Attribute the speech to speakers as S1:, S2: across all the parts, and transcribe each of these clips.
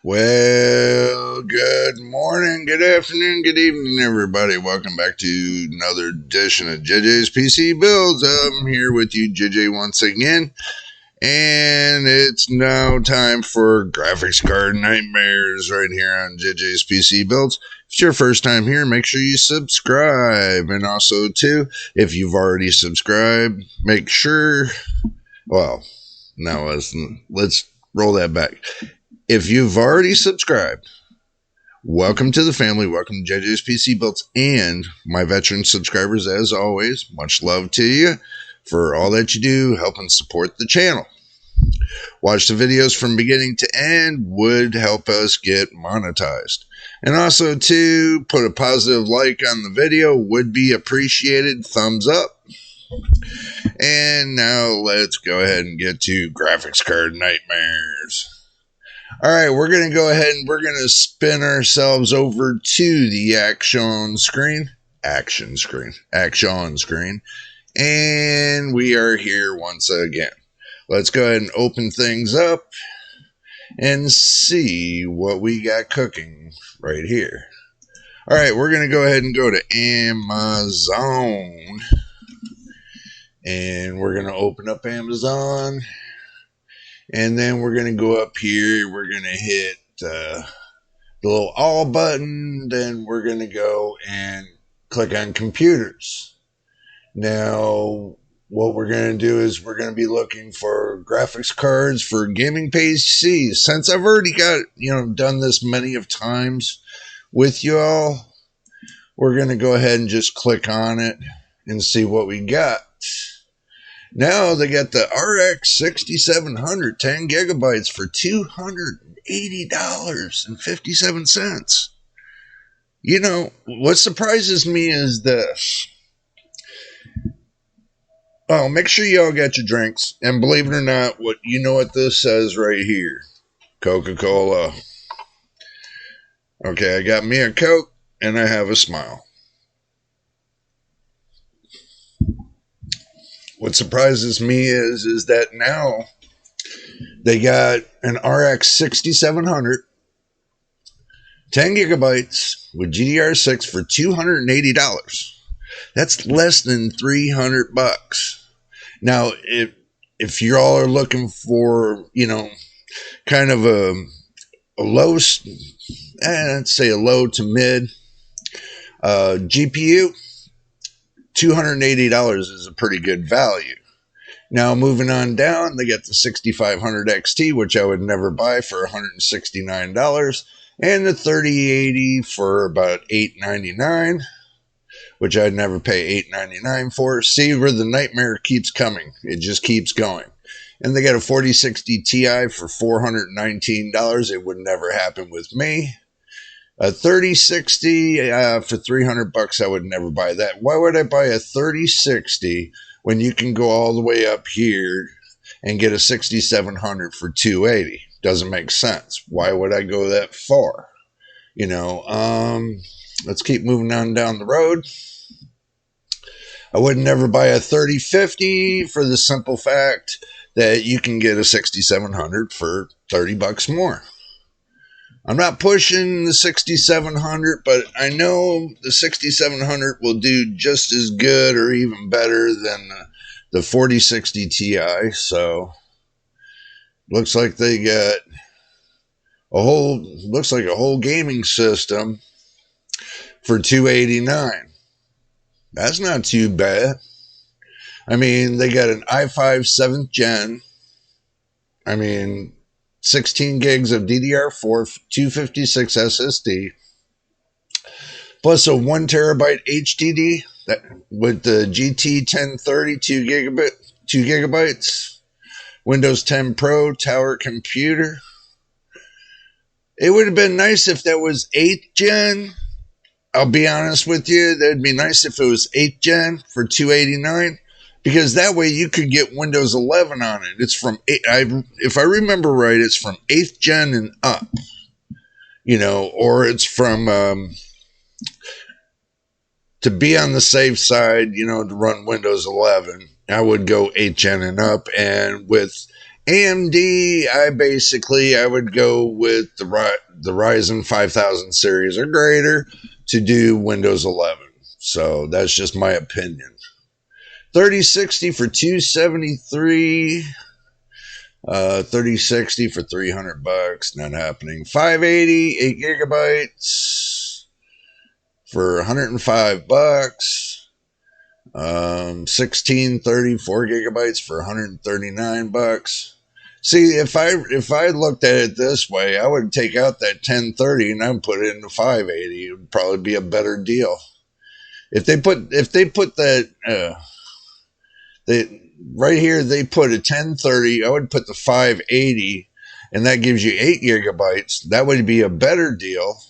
S1: Well, good morning, good afternoon, good evening, everybody. Welcome back to another edition of JJ's PC Builds. I'm here with you, JJ, once again. And it's now time for graphics card nightmares right here on JJ's PC Builds. If it's your first time here, make sure you subscribe. And also, too, if you've already subscribed, make sure... Well, now let's roll that back. If you've already subscribed, welcome to the family. Welcome to JJ's PC Builds and my veteran subscribers, as always. Much love to you for all that you do, helping support the channel. Watch the videos from beginning to end would help us get monetized. And also, to put a positive like on the video would be appreciated. Thumbs up. And now let's go ahead and get to graphics card nightmares. All right, we're going to go ahead and we're going to spin ourselves over to the action screen. And we are here once again. Let's go ahead and open things up and see what we got cooking right here. All right, we're going to go ahead and go to Amazon. And we're going to open up Amazon. And then we're going to go up here. We're going to hit the little all button. Then we're going to go and click on computers. Now, what we're going to do is we're going to be looking for graphics cards for gaming PCs. Since I've already got, done this many of times with you all, we're going to go ahead and just click on it and see what we got. Now they got the RX 6700 10 gigabytes for $280.57. What surprises me is this. Oh, make sure y'all got your drinks. And believe it or not, what this says right here. Coca-Cola. Okay, I got me a Coke and I have a smile. What surprises me is that now they got an RX 6700 10 gigabytes with GDR6 for $280. That's less than $300. Now, if you all are looking for, kind of a low, let's say a low to mid GPU, $280 is a pretty good value. Now, moving on down, they got the 6500 XT, which I would never buy for $169, and the 3080 for about $899, which I'd never pay $899 for. See where the nightmare keeps coming. It just keeps going. And they got a 4060 Ti for $419. It would never happen with me. A 3060 for $300, I would never buy that. Why would I buy a 3060 when you can go all the way up here and get a 6700 for $280? Doesn't make sense. Why would I go that far? Let's keep moving on down the road. I would never buy a 3050 for the simple fact that you can get a 6700 for $30 more. I'm not pushing the 6700, but I know the 6700 will do just as good or even better than the 4060 Ti. So looks like they got a whole gaming system for $289. That's not too bad. I mean, they got an i5 7th gen. 16 gigs of DDR4, 256 SSD, plus a 1 terabyte HDD with the GT 1030 2 gigabytes, Windows 10 Pro Tower computer. It would have been nice if that was 8th gen. I'll be honest with you, that'd be nice if it was 8th gen for $289. Because that way you could get Windows 11 on it. It's from, if I remember right, it's from 8th gen and up. Or it's from, to be on the safe side, to run Windows 11, I would go 8th gen and up. And with AMD, I would go with the Ryzen 5000 series or greater to do Windows 11. So that's just my opinion. 3060 for 273. 3060 for $300. Not happening. 580, 8 gigabytes for $105. 1630, 4 gigabytes for $139. See, if I looked at it this way, I would take out that 1030 and I would put it into 580. It would probably be a better deal. If they put that right here, they put a 1030. I would put the 580, and that gives you 8 gigabytes. That would be a better deal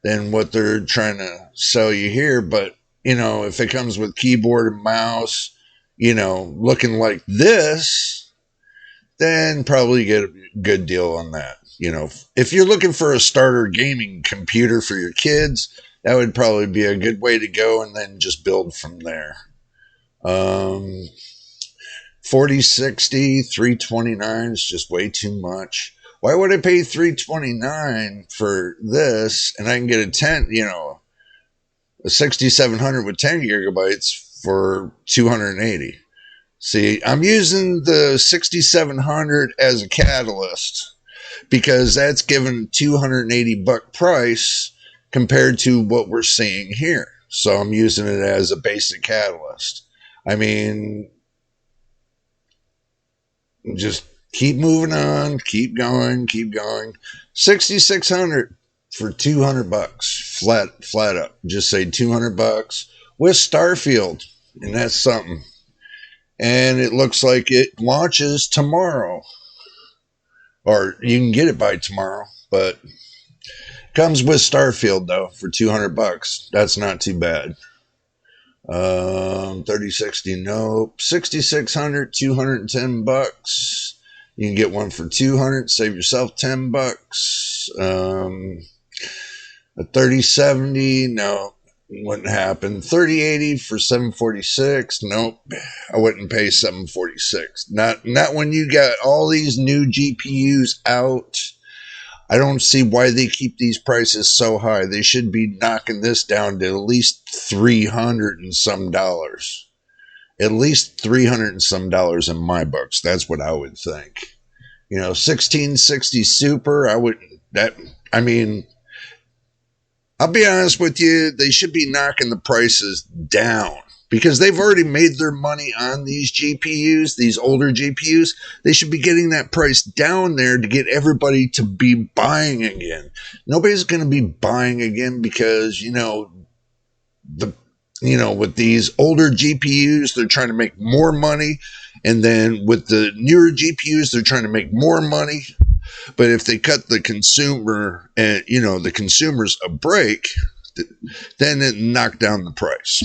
S1: than what they're trying to sell you here. But if it comes with keyboard and mouse, looking like this, then probably get a good deal on that. If you're looking for a starter gaming computer for your kids, that would probably be a good way to go, and then just build from there. 4060, 329 is just way too much. Why would I pay $329 for this, and I can get a 6700 with 10 gigabytes for $280? See, I'm using the 6700 as a catalyst because that's given $280 price compared to what we're seeing here. So I'm using it as a basic catalyst. I mean, just keep moving on, keep going. 6600 for $200 flat up. Just say $200 with Starfield, and that's something. And it looks like it launches tomorrow, or you can get it by tomorrow, but comes with Starfield though for $200. That's not too bad. 3060, nope. 6600, $210. You can get one for $200, save yourself $10. A 3070, no, wouldn't happen. 3080 for $746, nope. I wouldn't pay $746. Not when you got all these new GPUs out. I don't see why they keep these prices so high. They should be knocking this down to at least $300 and some dollars. At least $300 and some dollars in my books. That's what I would think. 1660 Super, I'll be honest with you, they should be knocking the prices down because they've already made their money on these GPUs, these older GPUs. They should be getting that price down there to get everybody to be buying again. Nobody's going to be buying again because, with these older GPUs, they're trying to make more money. And then with the newer GPUs, they're trying to make more money. But if they cut the consumer and, the consumers a break, then it knocked down the price.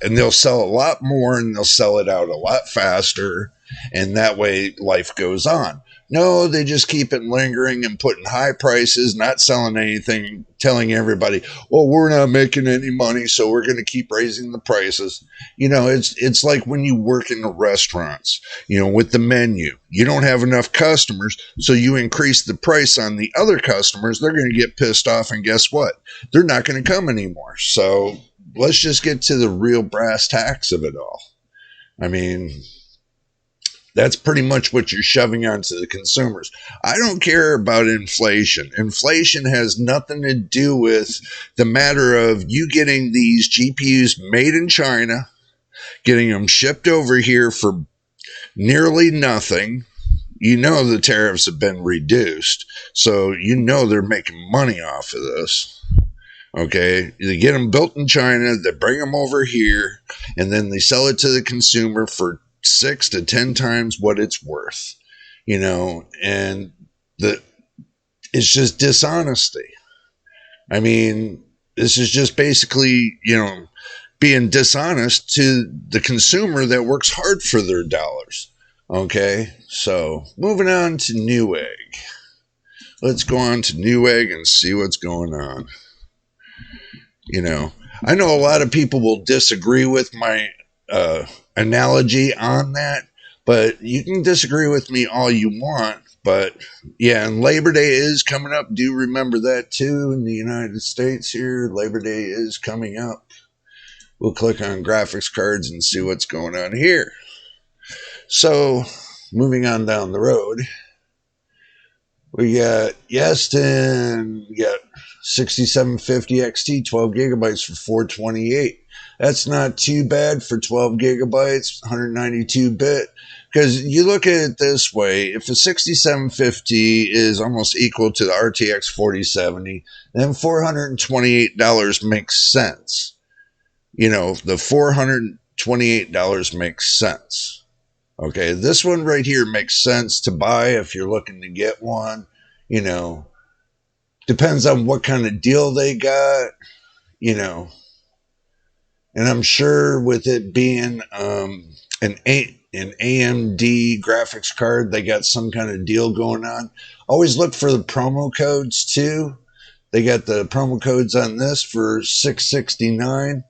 S1: And they'll sell a lot more and they'll sell it out a lot faster. And that way life goes on. No, they just keep it lingering and putting high prices, not selling anything, telling everybody, well, we're not making any money, so we're going to keep raising the prices. It's like when you work in the restaurants, with the menu. You don't have enough customers, so you increase the price on the other customers. They're going to get pissed off, and guess what? They're not going to come anymore. So let's just get to the real brass tacks of it all. That's pretty much what you're shoving onto the consumers. I don't care about inflation. Inflation has nothing to do with the matter of you getting these GPUs made in China, getting them shipped over here for nearly nothing. The tariffs have been reduced, so they're making money off of this. Okay, they get them built in China, they bring them over here, and then they sell it to the consumer for 6 to 10 times what it's worth, and it's just dishonesty. This is just basically, being dishonest to the consumer that works hard for their dollars. Okay, so moving on to Newegg. Let's go on to Newegg and see what's going on. I know a lot of people will disagree with my analogy on that, But you can disagree with me all you want. But yeah, and Labor Day is coming up. Do remember that too in the United States here. Labor Day is coming up. We'll click on graphics cards and see what's going on here. So, moving on down the road, we got Yeston. We got 6750 XT, 12 gigabytes for 428. That's not too bad for 12 gigabytes, 192 bit. Because you look at it this way, if a 6750 is almost equal to the RTX 4070, then $428 makes sense. You know, the $428 makes sense. Okay, this one right here makes sense to buy if you're looking to get one. You know, depends on what kind of deal they got, you know. And I'm sure with it being an AMD graphics card, they got some kind of deal going on. Always look for the promo codes too. They got the promo codes on this for $669.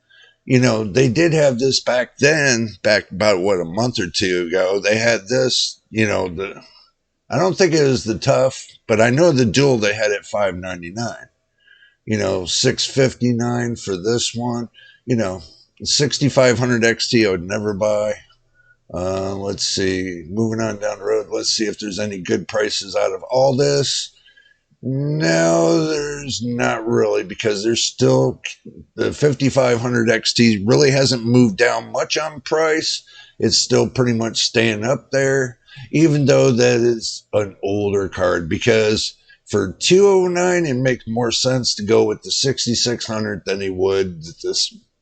S1: You know, they did have this back then, back about a month or two ago. They had this, you know, I don't think it was the tough, but I know the dual they had at $599. You know, $659 for this one. You know, 6500 XT I would never buy. Let's see. Moving on down the road, let's see if there's any good prices out of all this. No, there's not really, because there's still the 5500 XT really hasn't moved down much on price. It's still pretty much staying up there, even though that is an older card, because for 209 it makes more sense to go with the 6600 than it would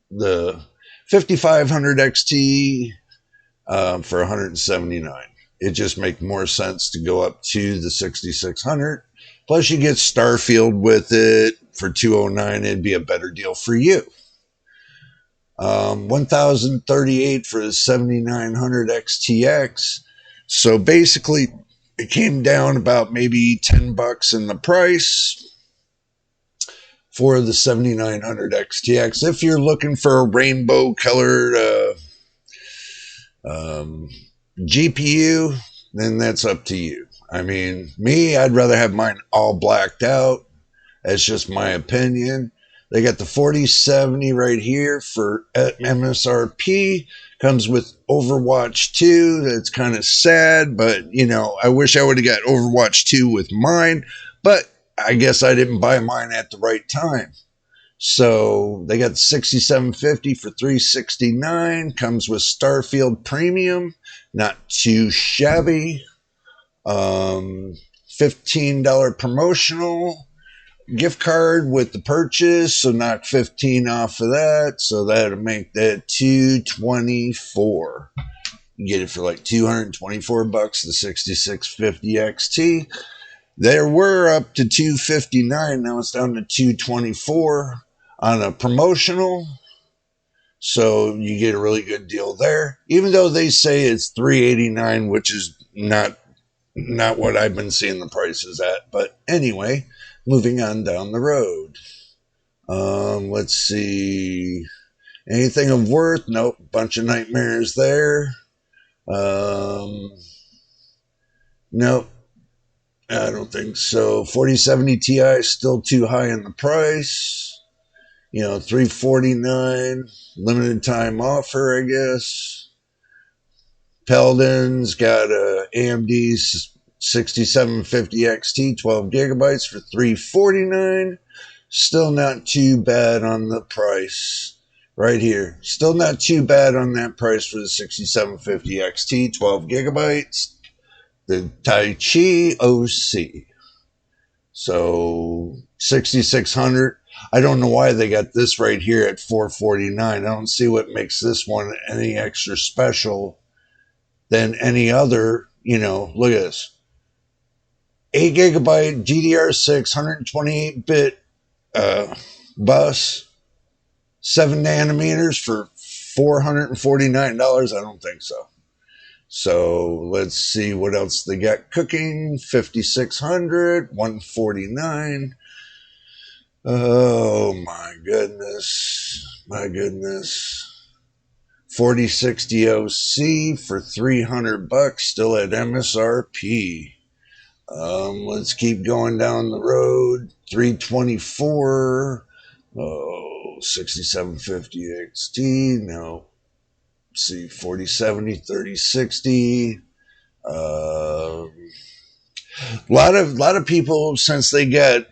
S1: the 5500 XT for 179. It just makes more sense to go up to the 6600. Plus, you get Starfield with it for 209. It'd be a better deal for you. 1038 for the 7900 XTX. So basically, it came down about maybe $10 in the price for the 7900 XTX. If you're looking for a rainbow colored GPU, then that's up to you. I mean, me, I'd rather have mine all blacked out. That's just my opinion. They got the 4070 right here for MSRP. Comes with Overwatch 2. That's kind of sad, but, you know, I wish I would have got Overwatch 2 with mine, but I guess I didn't buy mine at the right time. So they got the 6750 for $369. Comes with Starfield Premium. Not too shabby. $15 promotional gift card with the purchase, so knock $15 off of that, so that'll make that $224. You get it for like $224, the 6650 XT. There were up to $259, now it's down to $224 on a promotional, so you get a really good deal there, even though they say it's $389, which is not what I've been seeing the prices at. But anyway, moving on down the road. Let's see. Anything of worth? Nope. Bunch of nightmares there. Nope. I don't think so. 4070 Ti is still too high in the price. You know, $349. Limited time offer, I guess. Peldon's got a AMD 6750 XT, 12 gigabytes for $349. Still not too bad on the price. Right here. Still not too bad on that price for the 6750 XT, 12 gigabytes. The Tai Chi OC. So 6600. I don't know why they got this right here at $449. I don't see what makes this one any extra special than any other. You know, look at this. 8 gigabyte GDR6 128-bit bus, 7 nanometers for $449. I don't think so. So let's see what else they got cooking. 5600, 149. Oh my goodness. 4060 OC for $300, still at MSRP. Let's keep going down the road. 324. Oh, 6750 XT. No. See, 4070, 3060. A lot of people, since they got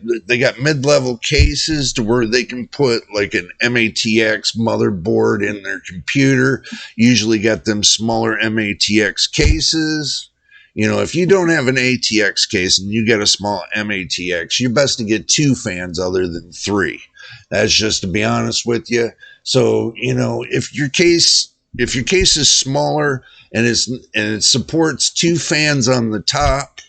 S1: mid-level cases to where they can put like an MATX motherboard in their computer, usually got them smaller MATX cases. You know, if you don't have an ATX case and you get a small MATX, you're best to get 2 fans other than 3. That's just to be honest with you. So, you know, if your case is smaller and it supports 2 fans on the top,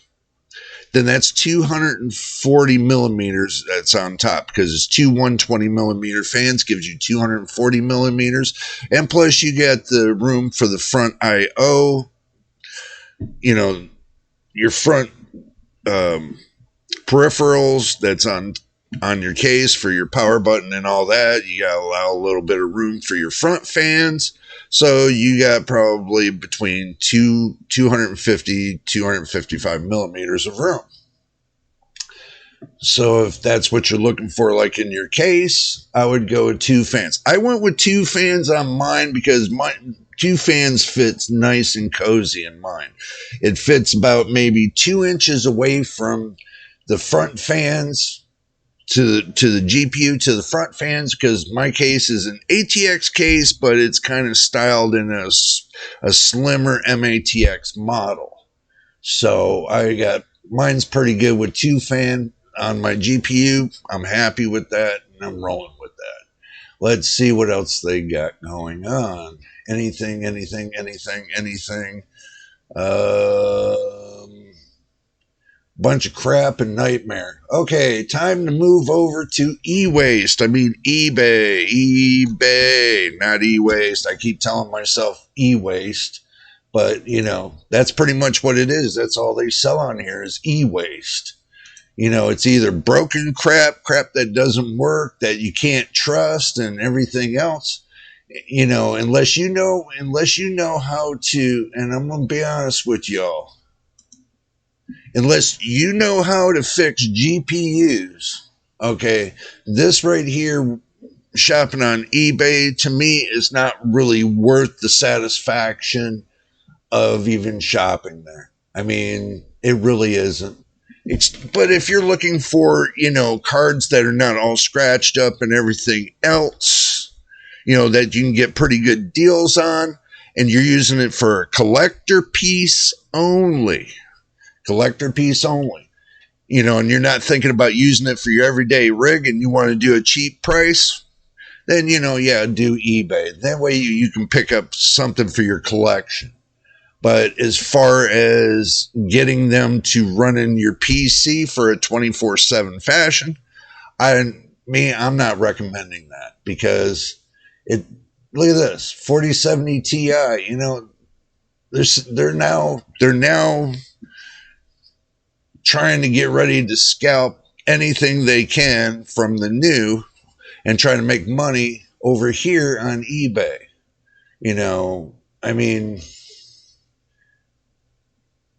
S1: then that's 240 millimeters that's on top, because it's 2 120 millimeter fans, gives you 240 millimeters. And plus you got the room for the front IO, you know, your front peripherals that's on your case for your power button and all that. You got to allow a little bit of room for your front fans. So you got probably between 250, 255 millimeters of room. So if that's what you're looking for, like in your case, I would go with 2 fans. I went with 2 fans on mine because my 2 fans fits nice and cozy in mine. It fits about maybe 2 inches away from the front fans to the GPU to the front fans, because my case is an ATX case, but it's kind of styled in a slimmer MATX model. So mine's pretty good with 2 fan on my GPU. I'm happy with that, and I'm rolling with that. Let's see what else they got going on. Anything. Bunch of crap and nightmare. Okay, time to move over to e-waste. I mean eBay, not e-waste. I keep telling myself e-waste, but you know, that's pretty much what it is. That's all they sell on here is e-waste. You know, it's either broken crap that doesn't work, that you can't trust, and everything else. You know, unless you know how to, and I'm going to be honest with y'all, unless you know how to fix GPUs, okay, this right here, shopping on eBay, to me is not really worth the satisfaction of even shopping there. I mean, it really isn't. But if you're looking for, you know, cards that are not all scratched up and everything else, you know, that you can get pretty good deals on, and you're using it for a collector piece only, you know, and you're not thinking about using it for your everyday rig and you want to do a cheap price, then, you know, yeah, do eBay. That way you can pick up something for your collection. But as far as getting them to run in your PC for a 24/7 fashion, I'm not recommending that, because look at this 4070 Ti, you know, they're now trying to get ready to scalp anything they can from the new and try to make money over here on eBay. You know, I mean,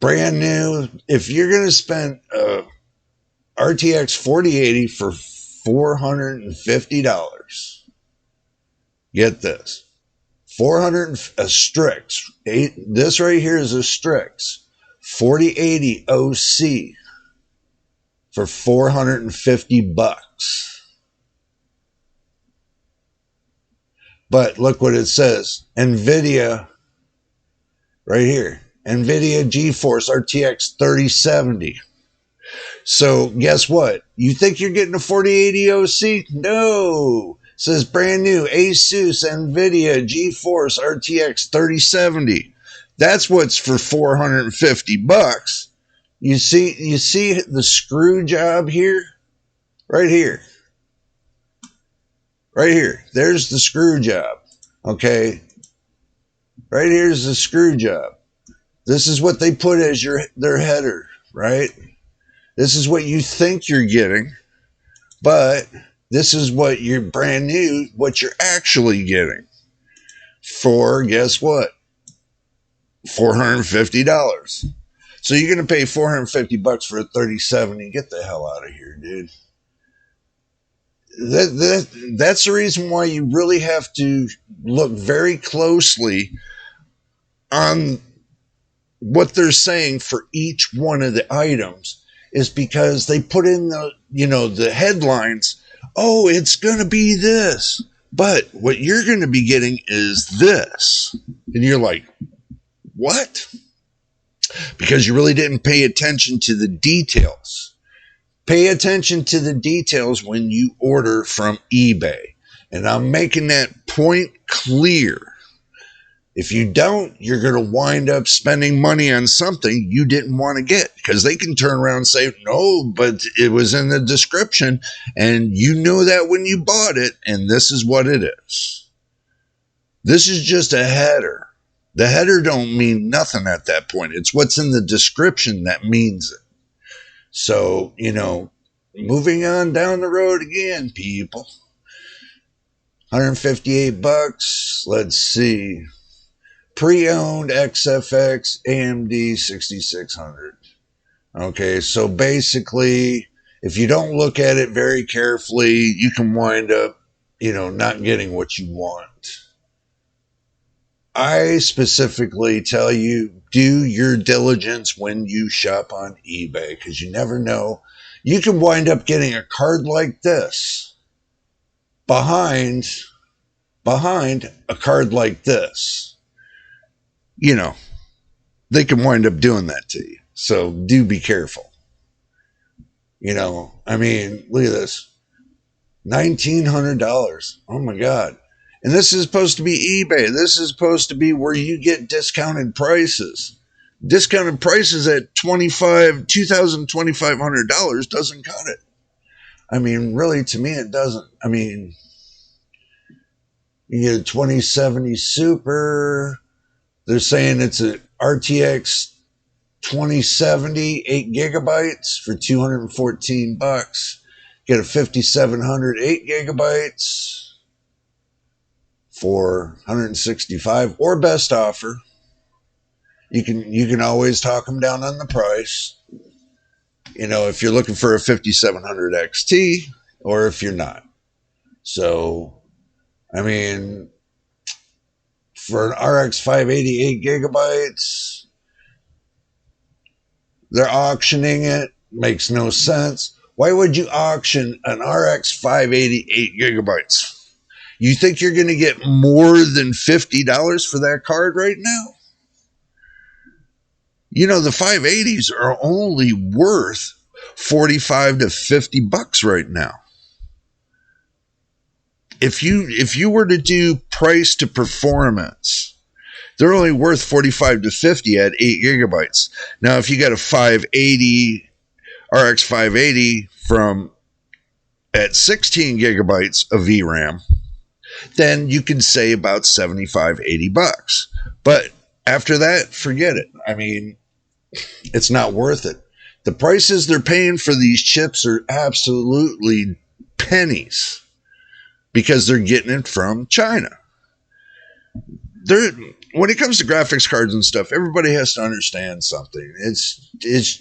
S1: brand new, if you're going to spend RTX 4080 for $450, get this, 400 a Strix. This right here is a Strix 4080 OC for $450. But look what it says, NVIDIA right here, NVIDIA GeForce RTX 3070. So guess what? You think you're getting a 4080 OC? No. It says brand new Asus NVIDIA GeForce RTX 3070. That's what's for $450. You see the screw job here? Right here. Right here. There's the screw job. Okay. Right here's the screw job. This is what they put as their header, right? This is what you think you're getting, but this is what you're brand new, what you're actually getting. for, guess what? $450. So you're going to pay $450 for a 3070. Get the hell out of here, dude. That's the reason why you really have to look very closely on what they're saying for each one of the items, is because they put in the headlines. Oh, it's going to be this, but what you're going to be getting is this. And you're like, what? Because you really didn't pay attention to the details. Pay attention to the details when you order from eBay. And I'm making that point clear. If you don't, you're going to wind up spending money on something you didn't want to get, because they can turn around and say, no, but it was in the description and you know that when you bought it, and this is what it is. This is just a header. The header don't mean nothing at that point. It's what's in the description that means it. So, moving on down the road again, people. $158. Let's see. Pre-owned XFX AMD 6600. Okay, so basically, if you don't look at it very carefully, you can wind up, not getting what you want. I specifically tell you, do your diligence when you shop on eBay, because you never know. You can wind up getting a card like this behind a card like this. They can wind up doing that to you. So do be careful. Look at this. $1,900. Oh my God. And this is supposed to be eBay. This is supposed to be where you get discounted prices. Discounted prices at $2,500 doesn't cut it. Really, to me, it doesn't. You get a 2070 Super. They're saying it's a RTX 2070, 8 gigabytes for $214. Get a 5700, 8 gigabytes for $165, or best offer. You can always talk them down on the price. If you're looking for a 5700 XT, or if you're not. So, for an RX 588 gigabytes, they're auctioning it. Makes no sense. Why would you auction an RX 588 gigabytes? You think you're going to get more than $50 for that card right now? The 580s are only worth $45 to $50 right now. If you were to do price to performance, they're only worth $45 to $50 at 8 gigabytes. Now, if you got a 580 RX 580 at 16 gigabytes of VRAM, then you can say about $75, $80. But after that, forget it. It's not worth it. The prices they're paying for these chips are absolutely pennies, because they're getting it from China. When it comes to graphics cards and stuff, everybody has to understand something. It's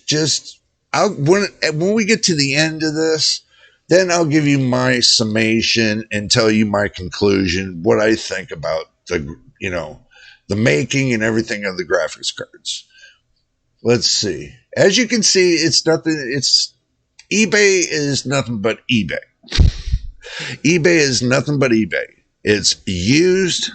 S1: just, when we get to the end of this, then I'll give you my summation and tell you my conclusion, what I think about the making and everything of the graphics cards. Let's see. As you can see, eBay is nothing but eBay. eBay is nothing but eBay. It's used,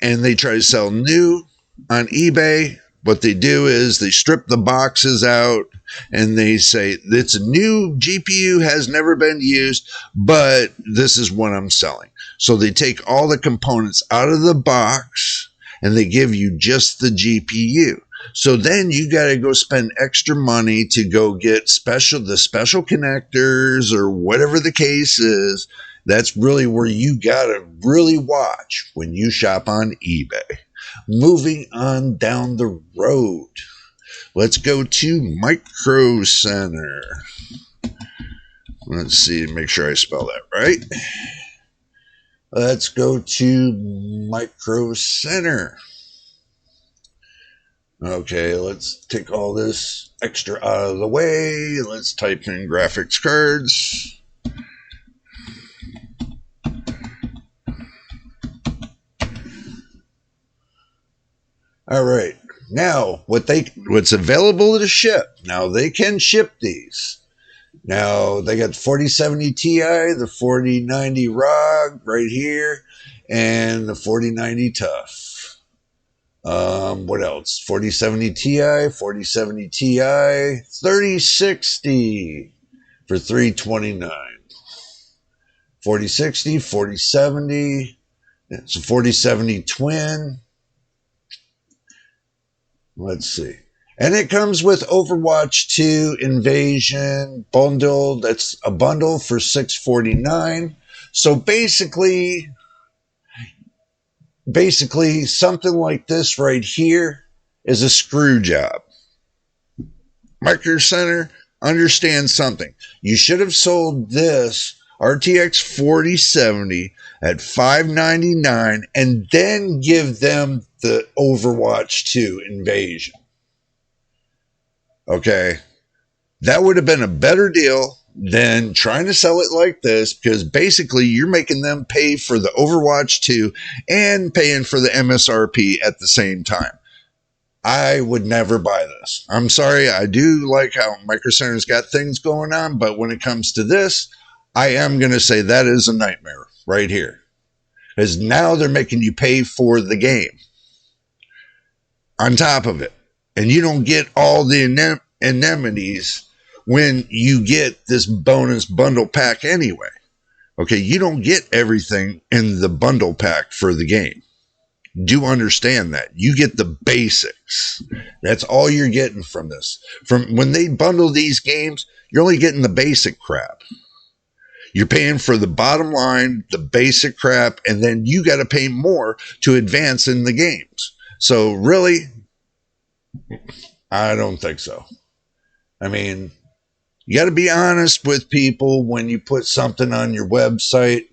S1: and they try to sell new on eBay. What they do is they strip the boxes out, and they say, it's a new GPU, has never been used, but this is what I'm selling. So they take all the components out of the box, and they give you just the GPU. So then you got to go spend extra money to go get the special connectors, or whatever the case is. That's really where you got to really watch when you shop on eBay. Moving on down the road, let's go to Micro Center. Let's see, make sure I spell that right. Let's go to Micro Center. Okay, let's take all this extra out of the way. Let's type in graphics cards. All right. Now, what's available to ship? Now, they can ship these. Now, they got the 4070 Ti, the 4090 ROG right here, and the 4090 Tough. What else? 4070 Ti, 4070 Ti, 3060 for $329. 4060, 4070, it's a 4070 Twin. Let's see. And it comes with Overwatch 2 Invasion bundle. That's a bundle for $649. So basically something like this right here is a screw job. Micro Center, understand something. You should have sold this RTX 4070 at $599 and then give them the Overwatch 2 Invasion. Okay, that would have been a better deal than trying to sell it like this, because basically you're making them pay for the Overwatch 2 and paying for the MSRP at the same time. I would never buy this. I'm sorry. I do like how Micro Center's got things going on, but when it comes to this, I am going to say that is a nightmare right here. Because now they're making you pay for the game on top of it. And you don't get all the amenities when you get this bonus bundle pack anyway. Okay, you don't get everything in the bundle pack for the game. Do understand that. You get the basics. That's all you're getting from this. From when they bundle these games, you're only getting the basic crap. You're paying for the bottom line, the basic crap, and then you got to pay more to advance in the games. So really, I don't think so. I mean, you got to be honest with people when you put something on your website,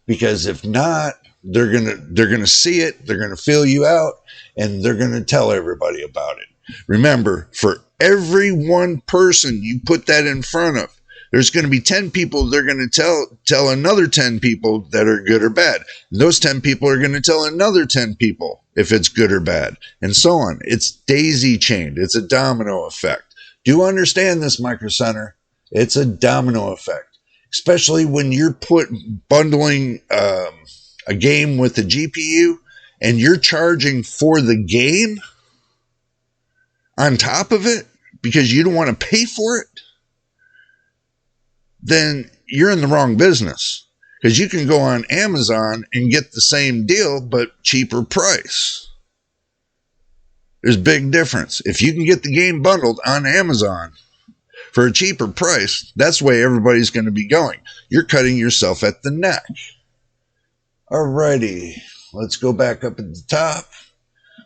S1: because if not, they're gonna see it, they're gonna fill you out, and they're gonna tell everybody about it. Remember, for every one person you put that in front of, there's going to be 10 people they're going to tell another 10 people that are good or bad. And those 10 people are going to tell another 10 people if it's good or bad, and so on. It's daisy chained. It's a domino effect. Do understand this, Micro Center. It's a domino effect, especially when you're bundling a game with a GPU and you're charging for the game on top of it because you don't want to pay for it. Then you're in the wrong business, because you can go on Amazon and get the same deal but cheaper price. There's a big difference. If you can get the game bundled on Amazon for a cheaper price, that's the way everybody's going to be going. You're cutting yourself at the neck. Alrighty, let's go back up at the top.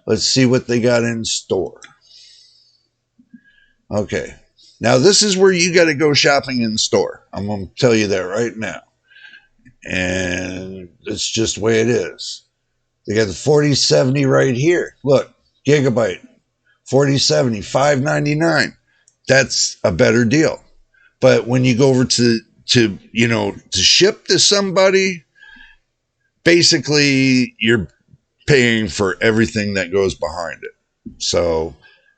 S1: Let's see what they got in store. Okay. Now, this is where you got to go shopping in the store. I'm going to tell you that right now. And it's just the way it is. They got the 4070 right here. Look, gigabyte, 4070, $599. That's a better deal. But when you go over to ship to somebody, basically you're paying for everything that goes behind it. So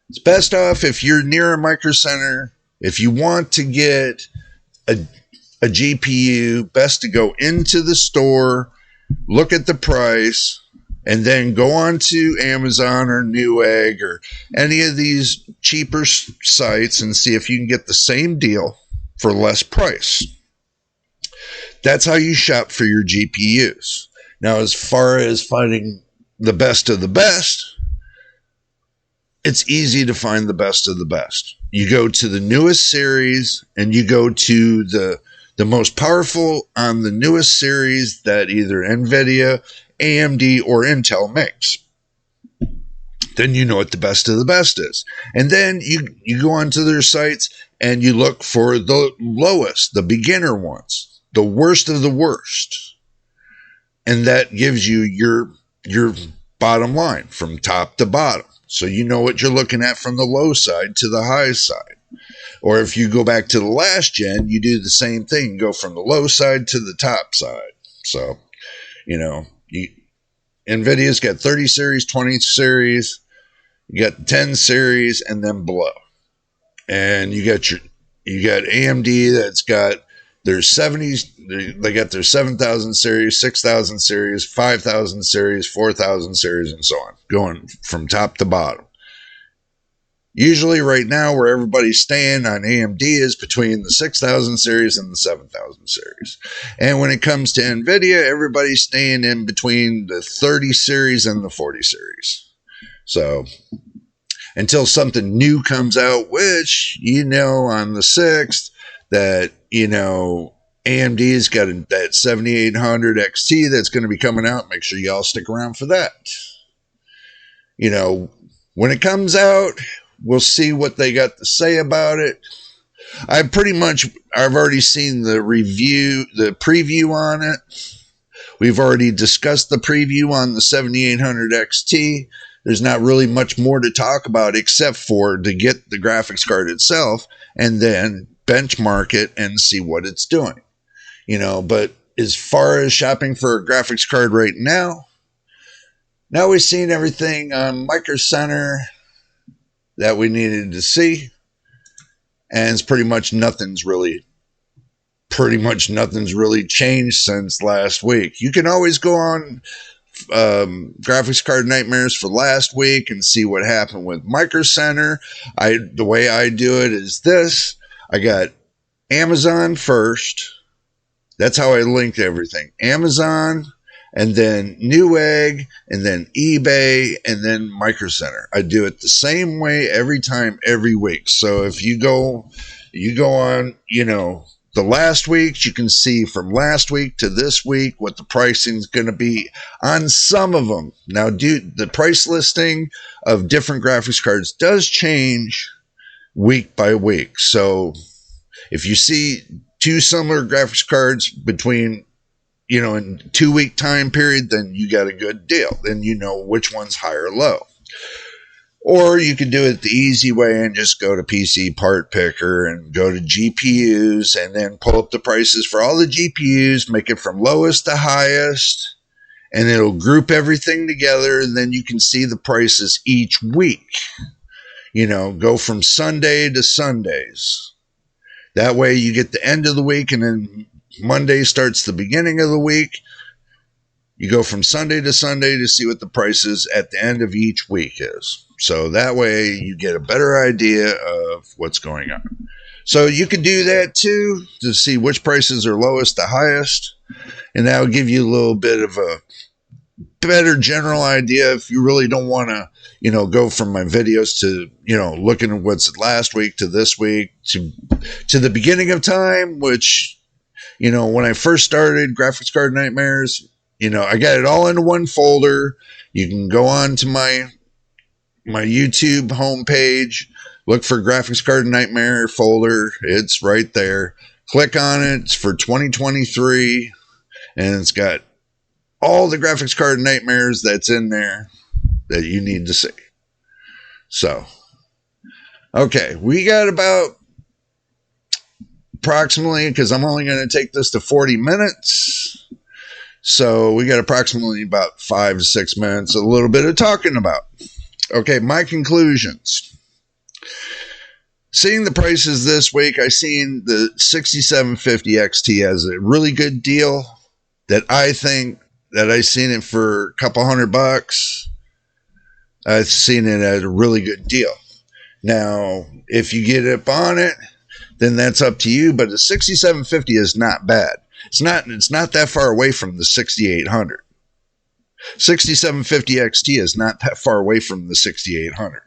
S1: it's best off if you're near a Micro Center. If you want to get a GPU, best to go into the store, look at the price, and then go on to Amazon or Newegg or any of these cheaper sites and see if you can get the same deal for less price. That's how you shop for your GPUs. Now, as far as finding the best of the best, it's easy to find the best of the best. You go to the newest series and you go to the most powerful on the newest series that either NVIDIA, AMD, or Intel makes. Then you know what the best of the best is. And then you go onto their sites and you look for the lowest, the beginner ones, the worst of the worst. and that gives you your bottom line from top to bottom. So you know what you're looking at from the low side to the high side. Or if you go back to the last gen, you do the same thing, go from the low side to the top side. So, NVIDIA's got 30 series, 20 series, you got 10 series, and then below. And you got AMD that's got their 70s, they got their 7,000 series, 6,000 series, 5,000 series, 4,000 series, and so on, going from top to bottom. Usually right now where everybody's staying on AMD is between the 6,000 series and the 7,000 series. And when it comes to NVIDIA, everybody's staying in between the 30 series and the 40 series. So until something new comes out, which, on the 6th, that, AMD's got that 7800 XT that's going to be coming out. Make sure y'all stick around for that. When it comes out, we'll see what they got to say about it. I've already seen the preview on it. We've already discussed the preview on the 7800 XT. There's not really much more to talk about except for to get the graphics card itself and then benchmark it and see what it's doing. But as far as shopping for a graphics card right now we've seen everything on Micro Center that we needed to see, and it's pretty much nothing's really changed since last week. You can always go on Graphics Card Nightmares for last week and see what happened with Micro Center. The way I do it is this: I got Amazon first. That's how I linked everything. Amazon, and then Newegg, and then eBay, and then Micro Center. I do it the same way every time, every week. So if you go on, the last weeks, you can see from last week to this week what the pricing is going to be on some of them. Now, the price listing of different graphics cards does change week by week. So if you see two similar graphics cards between in 2 week time period, then you got a good deal. Then you know which one's high or low. Or you can do it the easy way and just go to PC Part Picker and go to GPUs and then pull up the prices for all the GPUs, make it from lowest to highest, and it'll group everything together, and then you can see the prices each week. Go from Sunday to Sundays. That way you get the end of the week, and then Monday starts the beginning of the week. You go from Sunday to Sunday to see what the prices at the end of each week is. So that way you get a better idea of what's going on. So you can do that too to see which prices are lowest to highest. And that will give you a little bit of a better general idea if you really don't want to, go from my videos to, looking at what's last week to this week to the beginning of time, which, when I first started Graphics Card Nightmares, I got it all into one folder. You can go on to my YouTube homepage, look for Graphics Card Nightmare folder. It's right there. Click on it. It's for 2023, and it's got all the Graphics Card Nightmares that's in there that you need to see. So, okay, we got about approximately, because I'm only going to take this to 40 minutes. So we got approximately about 5 to 6 minutes, a little bit of talking about. Okay, my conclusions. Seeing the prices this week, I seen the 6750 XT as a really good deal that I think that I seen it for a couple $100. I've seen it as a really good deal. Now, if you get up on it, then that's up to you, but the 6750 is not bad. It's not that far away from the 6800. 6750 XT is not that far away from the 6800.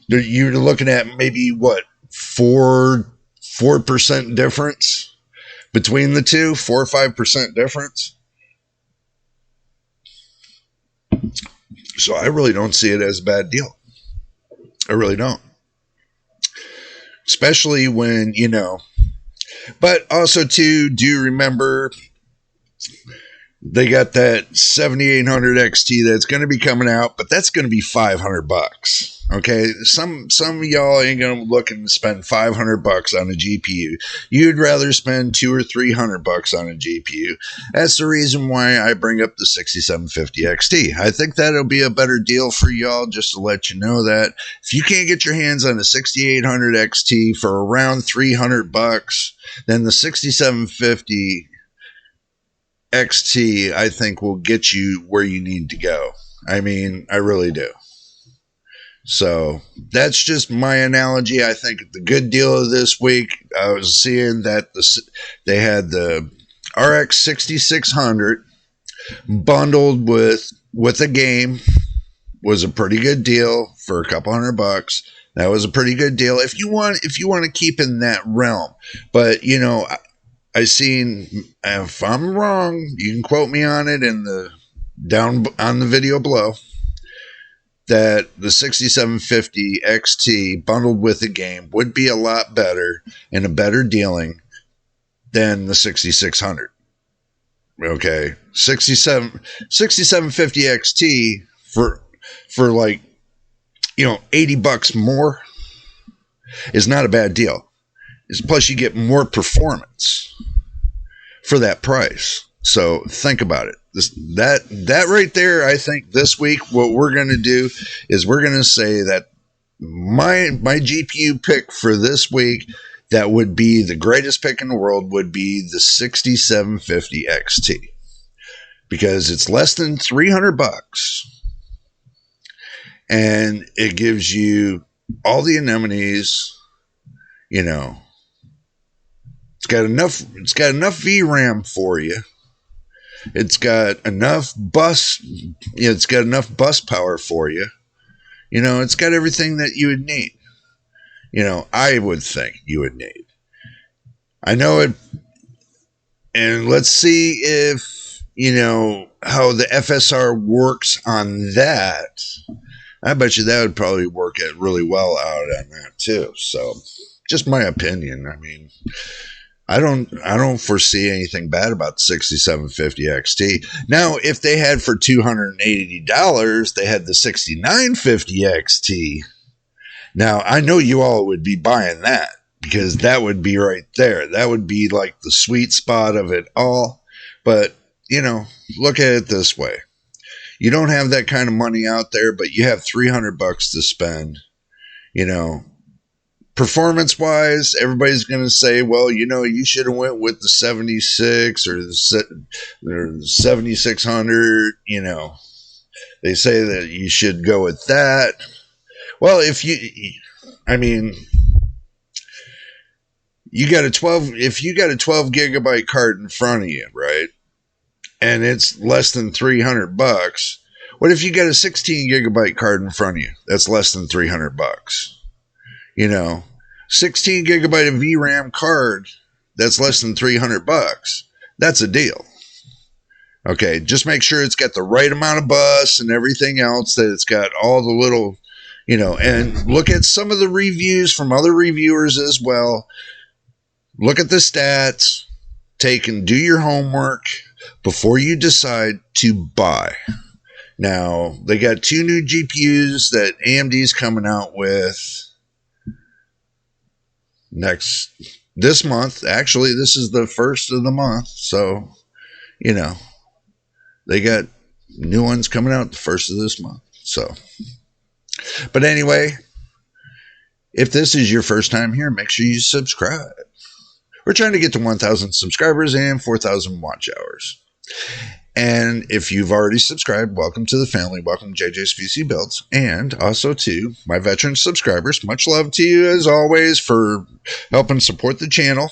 S1: You're looking at maybe 4% difference between the two, 4 or 5% difference. So I really don't see it as a bad deal. I really don't. Especially when, but also too, do remember they got that 7800 XT that's going to be coming out, but that's going to be $500. Okay, some of y'all ain't going to looking to spend $500 on a GPU. You'd rather spend $200 or $300 on a GPU. That's the reason why I bring up the 6750 XT. I think that'll be a better deal for y'all. Just to let you know that if you can't get your hands on a 6800 XT for around $300, then the 6750 XT, I think, will get you where you need to go. I mean, I really do. So that's just my analogy. I think the good deal of this week, I was seeing that they had the RX 6600 bundled with a game, was a pretty good deal for a couple $100. That was a pretty good deal if you want to keep in that realm. But you know, I seen, if I'm wrong, you can quote me on it in the down on the video below, that the 6750 XT bundled with the game would be a lot better and a better dealing than the 6600. Okay, 6750 XT for like, you know, $80 more is not a bad deal. Plus you get more performance for that price. So think about it. That right there, I think this week what we're going to do is we're going to say that my GPU pick for this week that would be the greatest pick in the world would be the 6750 XT, because it's less than $300 and it gives you all the amenities. You know, it's got enough VRAM for you. It's got enough bus power for you. You know, it's got everything that you would need. You know, I would think you would need. I know it. And let's see if, you know, how the FSR works on that. I bet you that would probably work it really well out on that too. So, just my opinion. I mean, I don't foresee anything bad about the 6750 XT. Now, if they had for $280, they had the 6950 XT. Now, I know you all would be buying that, because that would be right there. That would be like the sweet spot of it all. But, you know, look at it this way. You don't have that kind of money out there, but you have $300 to spend. You know, performance wise, everybody's going to say, well, you know, you should have went with the 76 or the 7600. You know, they say that you should go with that. Well, if you got a 12 gigabyte card in front of you, right? And it's less than $300. What if you got a 16 gigabyte card in front of you? That's less than $300. You know, 16 gigabyte of VRAM card, that's less than $300. That's a deal. Okay, just make sure it's got the right amount of bus and everything else, that it's got all the little, you know, and look at some of the reviews from other reviewers as well. Look at the stats, take and do your homework before you decide to buy. Now, they got 2 new GPUs that AMD's coming out with this month. Actually, this is the first of the month, so you know, they got new ones coming out the first of this month. So, but anyway, if this is your first time here, make sure you subscribe. We're trying to get to 1,000 subscribers and 4,000 watch hours. And if you've already subscribed, welcome to the family. Welcome to JJ's PC Builds. And also to my veteran subscribers, much love to you as always for helping support the channel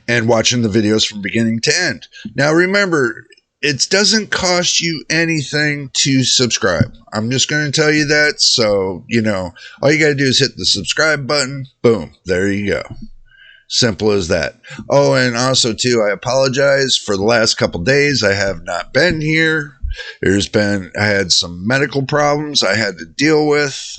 S1: and watching the videos from beginning to end. Now remember, it doesn't cost you anything to subscribe. I'm just going to tell you that. So, you know, all you got to do is hit the subscribe button. Boom. There you go. Simple as that. Oh, and also too, I apologize for the last couple days. I have not been here. I had some medical problems I had to deal with.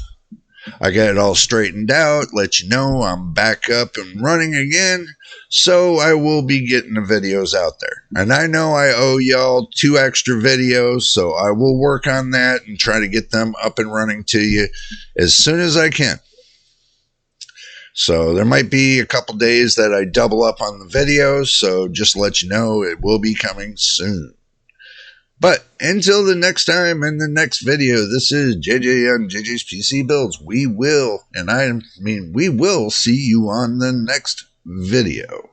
S1: I got it all straightened out, let you know I'm back up and running again. So I will be getting the videos out there. And I know I owe y'all 2 extra videos, so I will work on that and try to get them up and running to you as soon as I can. So there might be a couple days that I double up on the videos, so just to let you know it will be coming soon. But until the next time in the next video, this is JJ on JJ's PC Builds. We will see you on the next video.